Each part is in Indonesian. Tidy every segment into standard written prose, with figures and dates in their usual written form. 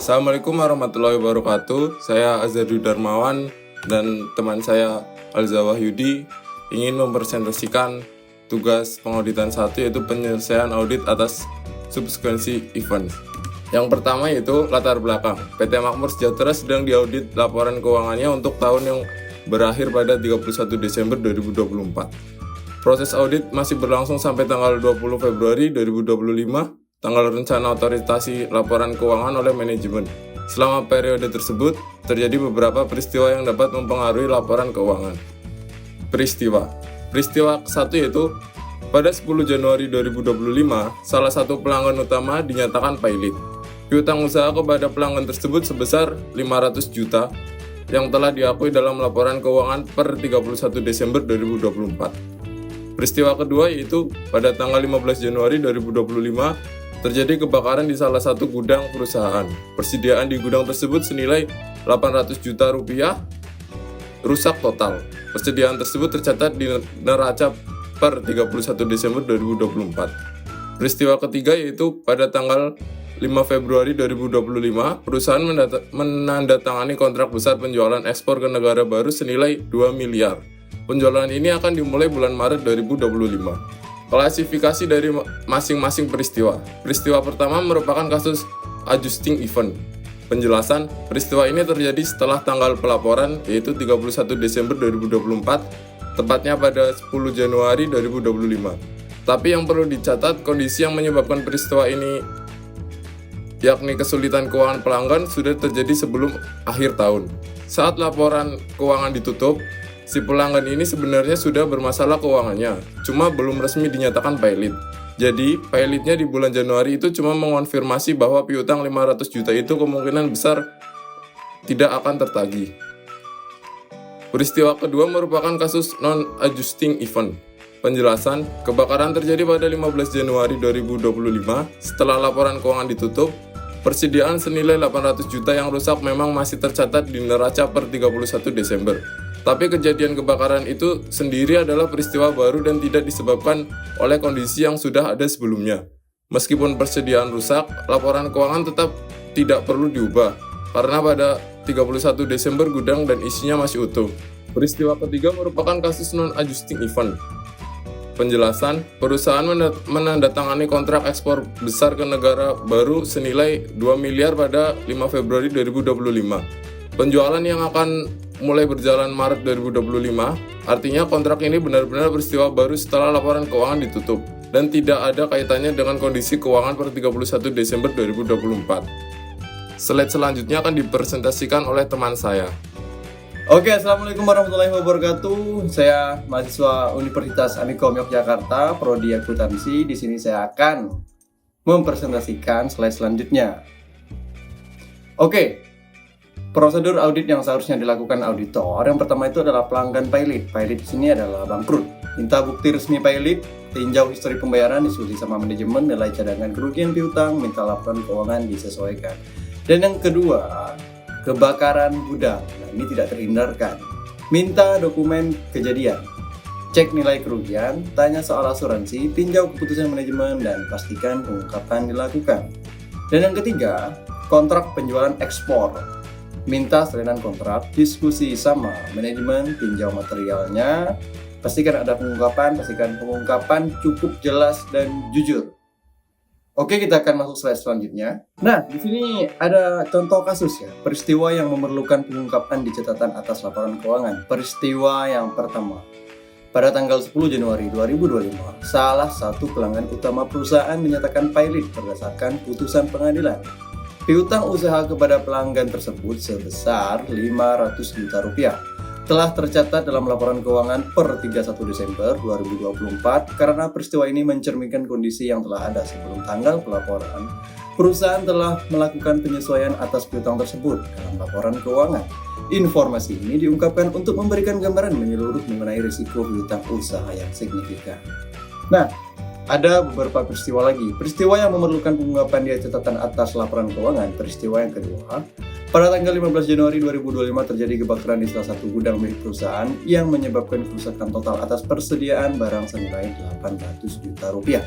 Assalamualaikum warahmatullahi wabarakatuh. Saya Azhari Darmawan dan teman saya Alza Wahyudi ingin mempresentasikan tugas pengauditan 1, yaitu penyelesaian audit atas subsekuensi event. Yang pertama yaitu latar belakang. PT Makmur Sejahtera sedang diaudit laporan keuangannya untuk tahun yang berakhir pada 31 Desember 2024. Proses audit masih berlangsung sampai tanggal 20 Februari 2025, tanggal rencana otorisasi laporan keuangan oleh manajemen. Selama periode tersebut, terjadi beberapa peristiwa yang dapat mempengaruhi laporan keuangan. Peristiwa ke-1 yaitu pada 10 Januari 2025, salah satu pelanggan utama dinyatakan pailit. Piutang usaha kepada pelanggan tersebut sebesar 500 juta yang telah diakui dalam laporan keuangan per 31 Desember 2024. Peristiwa kedua yaitu pada tanggal 15 Januari 2025, terjadi kebakaran di salah satu gudang perusahaan. Persediaan di gudang tersebut senilai 800 juta rupiah rusak total. Persediaan tersebut tercatat di neraca per 31 Desember 2024. Peristiwa ketiga yaitu pada tanggal 5 Februari 2025, perusahaan menandatangani kontrak besar penjualan ekspor ke negara baru senilai 2 miliar. Penjualan ini akan dimulai bulan Maret 2025. Klasifikasi dari masing-masing peristiwa. Peristiwa pertama merupakan kasus adjusting event. Penjelasan, peristiwa ini terjadi setelah tanggal pelaporan yaitu 31 Desember 2024, tepatnya pada 10 Januari 2025. Tapi yang perlu dicatat, kondisi yang menyebabkan peristiwa ini yakni kesulitan keuangan pelanggan sudah terjadi sebelum akhir tahun. Saat laporan keuangan ditutup, si pelanggan ini sebenarnya sudah bermasalah keuangannya, cuma belum resmi dinyatakan pailit. Jadi, pailitnya di bulan Januari itu cuma mengonfirmasi bahwa piutang 500 juta itu kemungkinan besar tidak akan tertagih. Peristiwa kedua merupakan kasus non-adjusting event. Penjelasan, kebakaran terjadi pada 15 Januari 2025. Setelah laporan keuangan ditutup, persediaan senilai 800 juta yang rusak memang masih tercatat di neraca per 31 Desember. Tapi kejadian kebakaran itu sendiri adalah peristiwa baru dan tidak disebabkan oleh kondisi yang sudah ada sebelumnya. Meskipun persediaan rusak, laporan keuangan tetap tidak perlu diubah, karena pada 31 Desember gudang dan isinya masih utuh. Peristiwa ketiga merupakan kasus non-adjusting event. Penjelasan, perusahaan menandatangani kontrak ekspor besar ke negara baru senilai 2 miliar pada 5 Februari 2025. Penjualan yang akan mulai berjalan Maret 2025, artinya kontrak ini benar-benar peristiwa baru setelah laporan keuangan ditutup dan tidak ada kaitannya dengan kondisi keuangan per 31 Desember 2024. Slide selanjutnya akan dipresentasikan oleh teman saya. Oke, assalamualaikum warahmatullahi wabarakatuh. Saya mahasiswa Universitas Amikom Yogyakarta, Prodi Akuntansi. Di sini saya akan mempresentasikan slide selanjutnya. Oke, prosedur audit yang seharusnya dilakukan auditor. Yang pertama itu adalah pelanggan pailit. Pailit di sini adalah bangkrut. Minta bukti resmi pailit, tinjau histori pembayaran, diskusi sama manajemen, nilai cadangan kerugian piutang, minta laporan keuangan disesuaikan. Dan yang kedua, kebakaran gudang. Nah, ini tidak terhindarkan. Minta dokumen kejadian, cek nilai kerugian, tanya soal asuransi, tinjau keputusan manajemen, dan pastikan pengungkapan dilakukan. Dan yang ketiga, kontrak penjualan ekspor. Minta salinan kontrak, diskusi sama manajemen, tinjau materialnya, pastikan ada pengungkapan, pastikan pengungkapan cukup jelas dan jujur. Oke, kita akan masuk slide selanjutnya. Nah, di sini ada contoh kasus ya, peristiwa yang memerlukan pengungkapan di catatan atas laporan keuangan. Peristiwa yang pertama, pada tanggal 10 Januari 2025, salah satu pelanggan utama perusahaan dinyatakan pailit berdasarkan putusan pengadilan. Piutang usaha kepada pelanggan tersebut sebesar 500 juta rupiah. Telah tercatat dalam laporan keuangan per 31 Desember 2024. Karena peristiwa ini mencerminkan kondisi yang telah ada sebelum tanggal pelaporan, perusahaan telah melakukan penyesuaian atas piutang tersebut dalam laporan keuangan. Informasi ini diungkapkan untuk memberikan gambaran menyeluruh mengenai risiko piutang usaha yang signifikan. Nah, ada beberapa peristiwa lagi. Peristiwa yang memerlukan pengungkapan di catatan atas laporan keuangan. Peristiwa yang kedua, pada tanggal 15 Januari 2025 terjadi kebakaran di salah satu gudang milik perusahaan yang menyebabkan kerusakan total atas persediaan barang senilai 800 juta rupiah.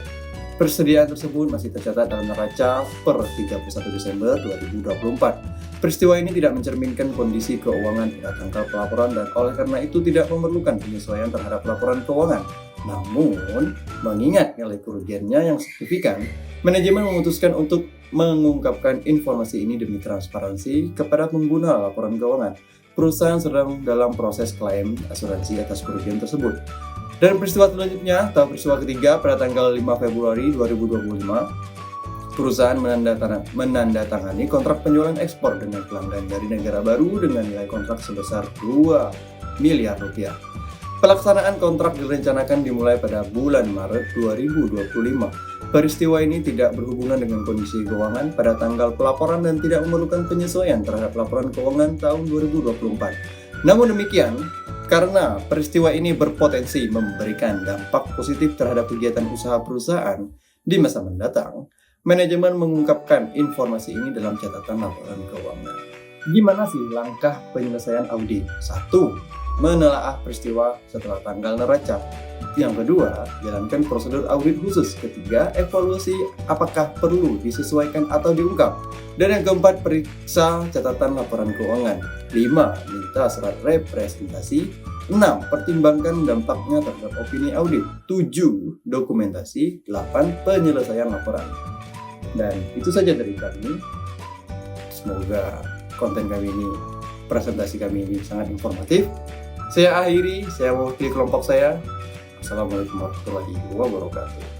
Persediaan tersebut masih tercatat dalam neraca per 31 Desember 2024. Peristiwa ini tidak mencerminkan kondisi keuangan pada tanggal pelaporan dan oleh karena itu tidak memerlukan penyesuaian terhadap laporan keuangan. Namun, mengingat nilai kerugiannya yang signifikan, manajemen memutuskan untuk mengungkapkan informasi ini demi transparansi kepada pengguna laporan keuangan. Perusahaan sedang dalam proses klaim asuransi atas kerugian tersebut. Dan peristiwa selanjutnya, atau peristiwa ketiga pada tanggal 5 Februari 2025, perusahaan menandatangani kontrak penjualan ekspor dengan pelanggan dari negara baru dengan nilai kontrak sebesar 2 miliar rupiah. Pelaksanaan kontrak direncanakan dimulai pada bulan Maret 2025. Peristiwa ini tidak berhubungan dengan kondisi keuangan pada tanggal pelaporan dan tidak memerlukan penyesuaian terhadap laporan keuangan tahun 2024. Namun demikian, karena peristiwa ini berpotensi memberikan dampak positif terhadap kegiatan usaha perusahaan di masa mendatang, manajemen mengungkapkan informasi ini dalam catatan laporan keuangan. Gimana sih langkah penyelesaian audit? 1. Menelaah peristiwa setelah tanggal neraca. Yang kedua, jalankan prosedur audit khusus. Ketiga, evaluasi apakah perlu disesuaikan atau diungkap. Dan yang keempat, periksa catatan laporan keuangan. 5. Minta surat representasi. 6. Pertimbangkan dampaknya terhadap opini audit. 7. Dokumentasi. 8. Penyelesaian laporan. Dan itu saja dari kami. Semoga konten kami ini, presentasi kami ini sangat informatif. Saya akhiri, saya mewakili kelompok saya. Assalamualaikum warahmatullahi wabarakatuh.